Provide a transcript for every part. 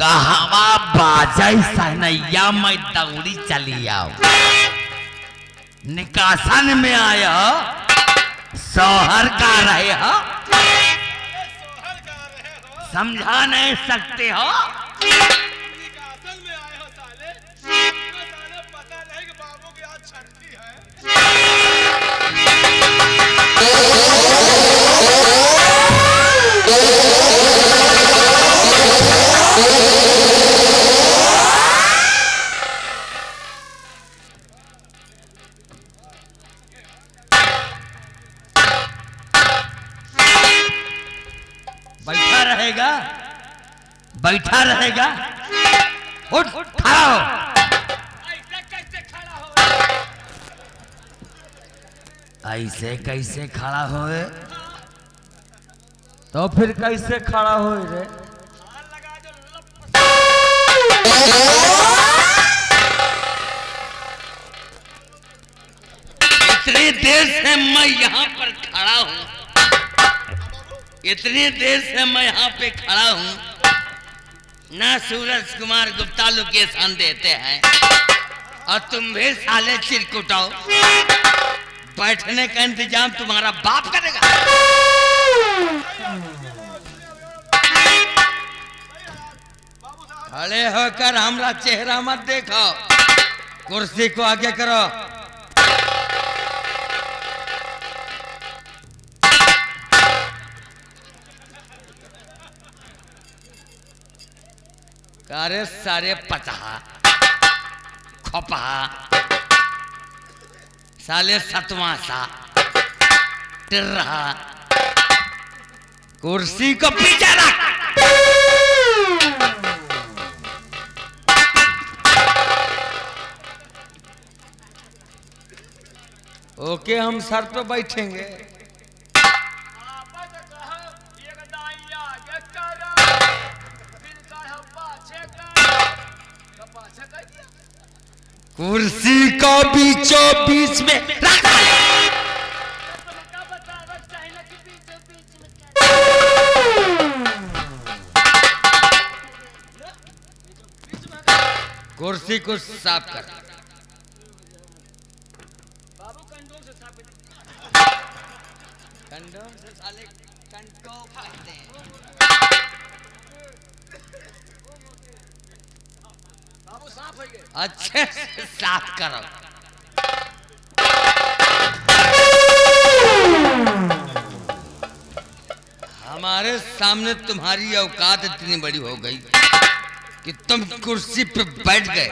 कहवा बाजै सहनैया मैं दौड़ी चली आओ। निकासन में आया सोहर का रहे हो, समझा नहीं सकते हो। निकासन में आए हो साले, साले पता नहीं कि बाबू की आज छठी है। बैठा रहेगा, बैठा रहेगा, उठ खड़ा हो। ऐसे कैसे खड़ा होए? तो फिर कैसे खड़ा होए रे? इतनी देर से मैं यहाँ पर खड़ा हूँ, इतनी देर से मैं यहाँ पे खड़ा हूँ, ना सूरज कुमार गुप्ता लोकेशन देते हैं और तुम भी साले चिरकुटाओ। बैठने का इंतजाम तुम्हारा बाप करेगा। खड़े होकर हमारा चेहरा मत देखो, कुर्सी को आगे करो। सारे सारे पचहा खोपा साले सतवा सा टिर्रा, कुर्सी को पीछे रख। ओके, हम सर पे बैठेंगे। कुर्सी को बीचों बीच में रख। कुर्सी को साफ कर। बाबू कंडोम से साफ कर। कंडोम से साले कंटो कहते हैं। बाबू साफ हो गए। अच्छे से साफ करो। हमारे सामने तुम्हारी औकात इतनी बड़ी हो गई कि तुम कुर्सी पे बैठ गए।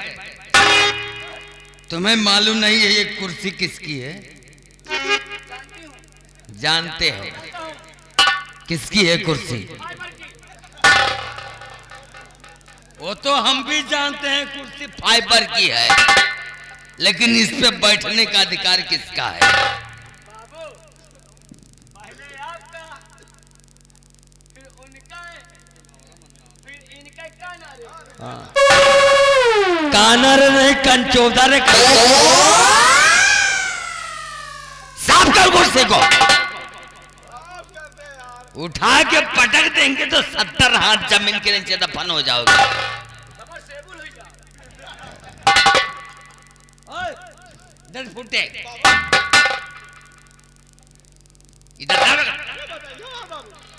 तुम्हें मालूम नहीं है ये कुर्सी किसकी है? जानते हो किसकी है कुर्सी? वो तो हम भी जानते हैं कुर्सी फाइबर की है, लेकिन इस पे बैठने का अधिकार किसका है? बाबू पहले आपका, फिर उनका, फिर इनका काना रे। हाँ। कानर नहीं कंचोदा रे। साफ कर कुर्सी को। उठा के पटक देंगे तो 70 हाथ जमीन के नीचे दफन हो जाओगे। इधर फुटे, इधर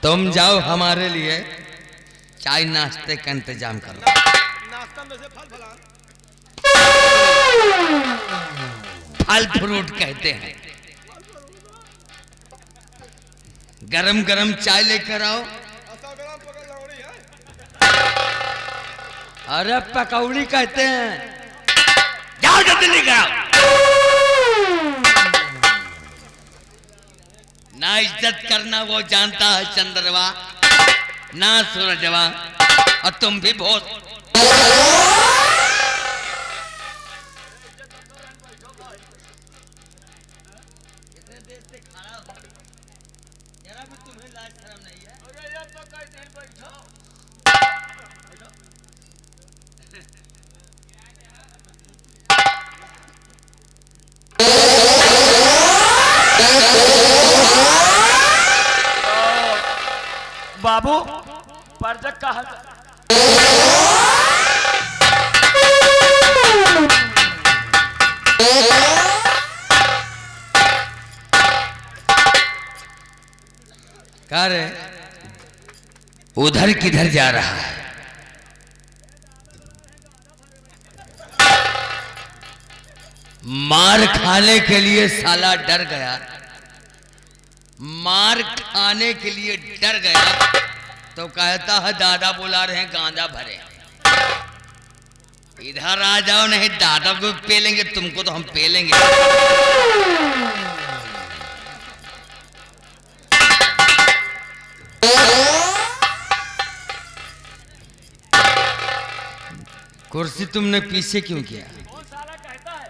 तुम जाओ, हमारे लिए चाय नाश्ते का इंतजाम करो। नाश्ता में से फल फ्रूट कहते हैं। गरम गरम चाय लेकर आओ। अरे पकौड़ी कहते हैं। जाओ जल्दी लेकर आओ। ना इज्जत करना वो जानता है चंद्रवा, ना सूरजवा, और तुम भी बहुत। इतने देर से खड़ा हो, जरा भी तुम्हें लाज शर्म नहीं है? अरे ये तो कई दिन बैठो। बाबू परजक कहा कह रहे उधर किधर जा रहा है? मार खाने के लिए साला डर गया, मार खाने के लिए डर गया तो कहता है दादा बुला रहे हैं गांजा भरे, इधर आ जाओ नहीं दादा को पेलेंगे, तुमको तो हम पेलेंगे। कुर्सी तुमने पीछे क्यों किया? कौन साला कहता है?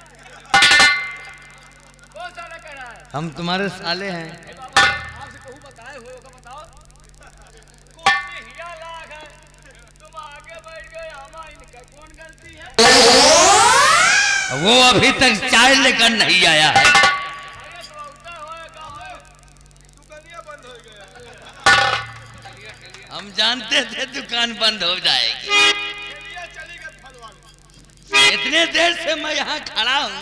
कौन साला कह रहा है? हम तुम्हारे साले हैं। आपसे कहूँ बताए हुए होगा, बताओ। कुर्सी हिया लाग है, तुम आगे बैठ गए, आमा इनका कौन गलती है? वो अभी तक चाय लेकर नहीं आया है। अरे तो उल्टा होए गाँव में दुकानियां बंद हो गया। हम जानते थे दुकान बंद हो जाएगी। चलिए चली गए फल वाले। इतने देर से मैं यहाँ खड़ा हूँ,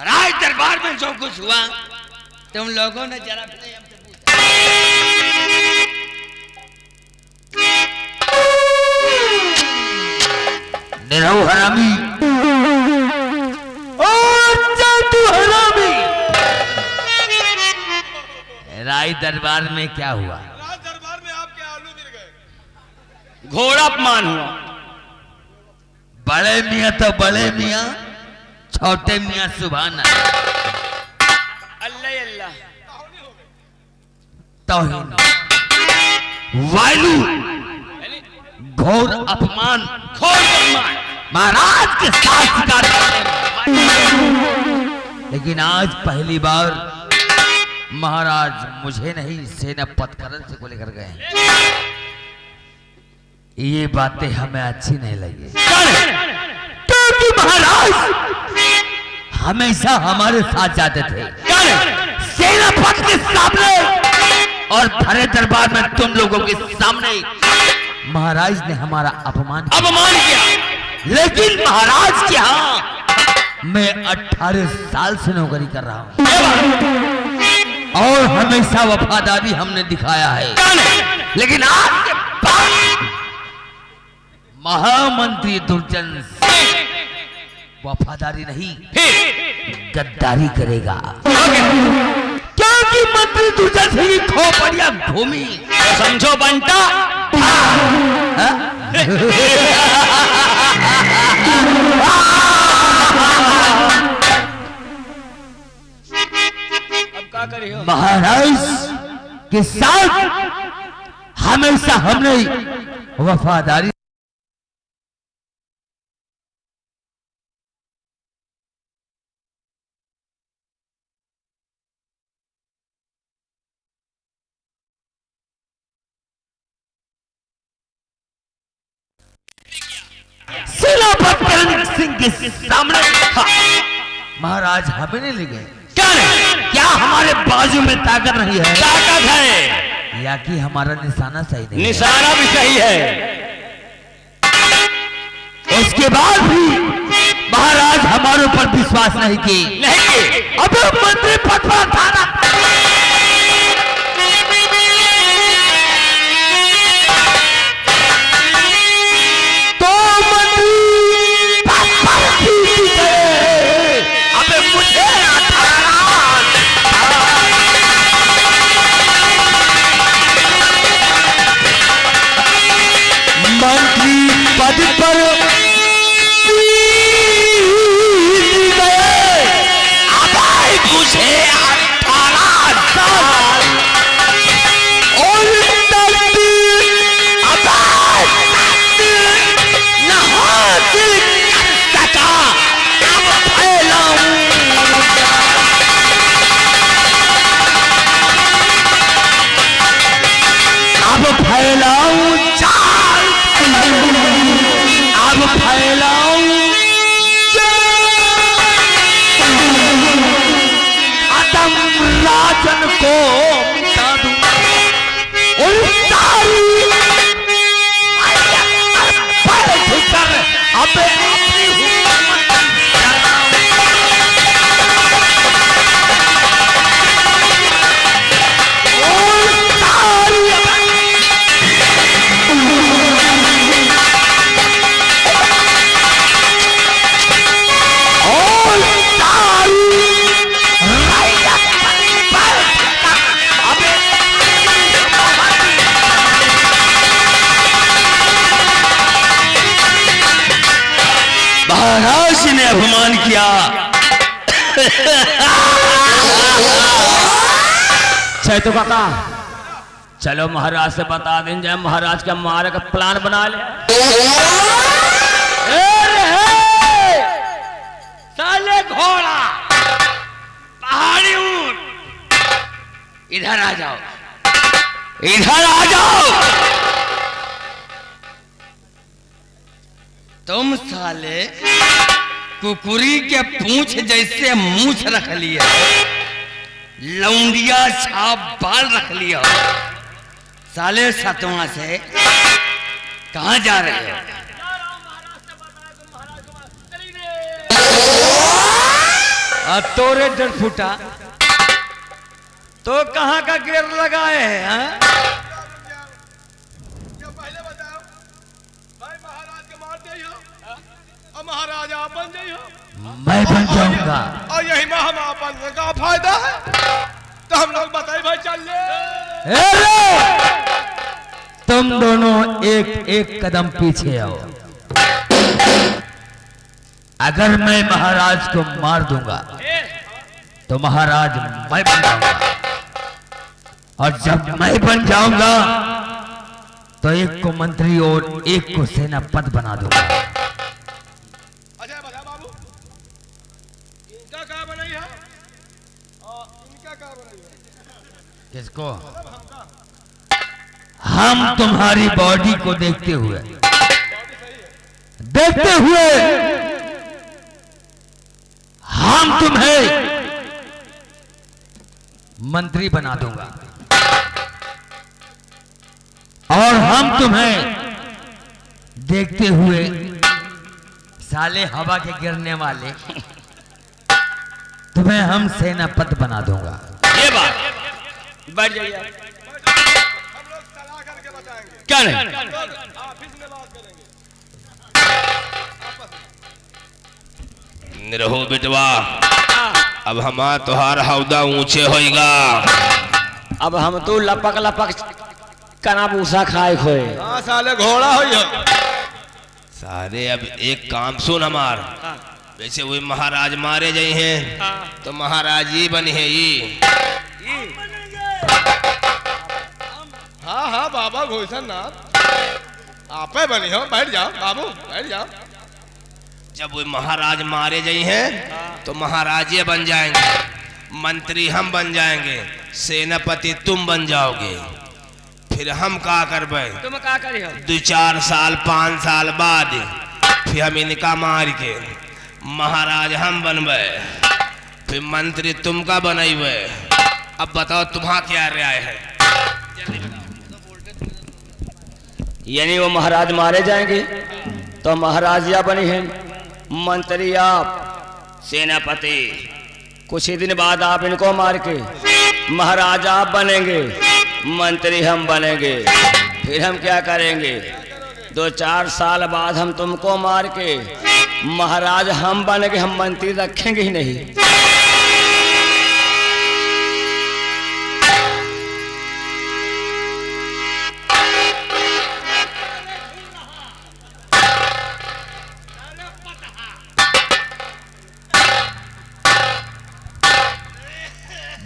राज दरबार में जो कुछ हुआ तुम लोगों ने जरा भी हमसे पूछा। निरहु हरामी और जादू हरामी, राज दरबार में क्या हुआ? राज दरबार में आपके आलू गिर गए। घोड़ा अपमान हुआ। बड़े मियाँ तो बड़े मियाँ, छोटे मियाँ सुभान अल्लाह अल्लाह ताहूनी हो गए। तौहीन, वायलू, घोर अपमान, घोर अपमान महाराज के साथ शिकार करने। लेकिन आज पहली बार महाराज मुझे नहीं सेनापति करण से को लेकर गए। ये बातें हमें अच्छी नहीं लगी, क्योंकि महाराज हमेशा हमारे साथ जाते थे सेनापति के सामने, और भरे दरबार में तुम लोगों के सामने महाराज ने हमारा अपमान किया। लेकिन महाराज के यहाँ मैं 18 साल से नौकरी कर रहा हूँ और हमेशा वफादारी हमने दिखाया है। लेकिन आज के बाद महामंत्री दुर्जन सिंह वफादारी नहीं गद्दारी करेगा, क्योंकि मंत्री दुर्जन सिंह की खोपड़िया घूमी तो समझो बनता। अब क्या करिए? महाराज के साथ हमेशा हमने वफादारी सेनापति करण सिंह के सामने महाराज हमें नहीं ले गए। क्या हमारे बाजू में ताकत नहीं है? ताकत है, या कि हमारा निशाना सही नहीं? निशाना भी सही है। उसके बाद भी महाराज हमारे ऊपर विश्वास नहीं किए। अब मंत्री पद पर थाना तो मंत्री पद पर जीत गए। अब मुझे 18 मंत्री पद पर मुझे 18 साल और न हासिल कर सका। अब फैलाऊं चाल, अब फैलाऊं राजन को मिटा दूं और सारी बैठ कर अब अपनी महाराज ने अपमान किया। चैतो काका चलो महाराज से बता दें जाए, महाराज का मारे का प्लान बना ले। साले घोड़ा पहाड़ी ऊंट, इधर आ जाओ, इधर आ जाओ। तुम साले कुकुरी के पूंछ जैसे मूछ रख लिया, लौंडिया छाप बाल रख लिया। साले सतवा से कहां जा रहे हो? अब तोरे डर फूटा तो कहां का गिर लगाए हैं? हाँ? पहले बताओ भाई, महाराज के मार दे हो और महाराज आप बन जाइए हो। मैं बन जाऊंगा और यही में हम अपन का फायदा है, तो हम लोग बताइए भाई चल ले। तुम दोनों एक एक कदम पीछे आओ। अगर मैं महाराज को मार दूंगा तो महाराज मैं बन जाऊंगा, और जब मैं बन जाऊंगा तो एक को मंत्री और एक को सेनापति बना दूंगा। अच्छा बता बाबू, इनका क्या बनाई है और इनका क्या बनाई है? किसको? हम तुम्हारी बॉडी को देखते हुए हम तुम्हें मंत्री बना दूंगा, और हम तुम्हें देखते हुए साले हवा के गिरने वाले तुम्हें हम सेनापति बना दूंगा। ये बात बढ़ जाइए, हम लोग सलाह करके बताएंगे। क्या नहीं? ऑफिस में बात करेंगे। निरहो बिटवा, अब हमार तोहार हौदा ऊंचे होएगा। अब हम तो लपक लपक कना भूसा खाए खोए। हाँ साले घोड़ा हो यो। सारे अब एक काम सुन हमार, वैसे वही महाराज मारे गए हैं तो महाराज ही बने हैं ये। हाँ हाँ बाबा घोषण नाथ आप बनी हो, बैठ जाओ बाबू बैठ जाओ। जब वो महाराज मारे गए हैं तो महाराज ये बन जाएंगे, मंत्री हम बन जाएंगे, सेनापति तुम बन जाओगे। फिर हम क्या करबे? तुम क्या करी हो? 2-4 साल 5 साल बाद फिर हम इनका मार के महाराज हम बनबे, फिर मंत्री तुम का बनेबे। अब बताओ तुम्हारा क्या राय है? यानी वो महाराज मारे जाएंगे तो महाराज या बनी है, मंत्री आप, सेनापति। कुछ ही दिन बाद आप इनको मार के महाराज आप बनेंगे, मंत्री हम बनेंगे। फिर हम क्या करेंगे? 2-4 साल बाद हम तुमको मार के महाराज हम बनेंगे, हम मंत्री रखेंगे ही नहीं।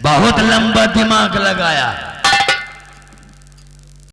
बहुत लंबा दिमाग लगाया।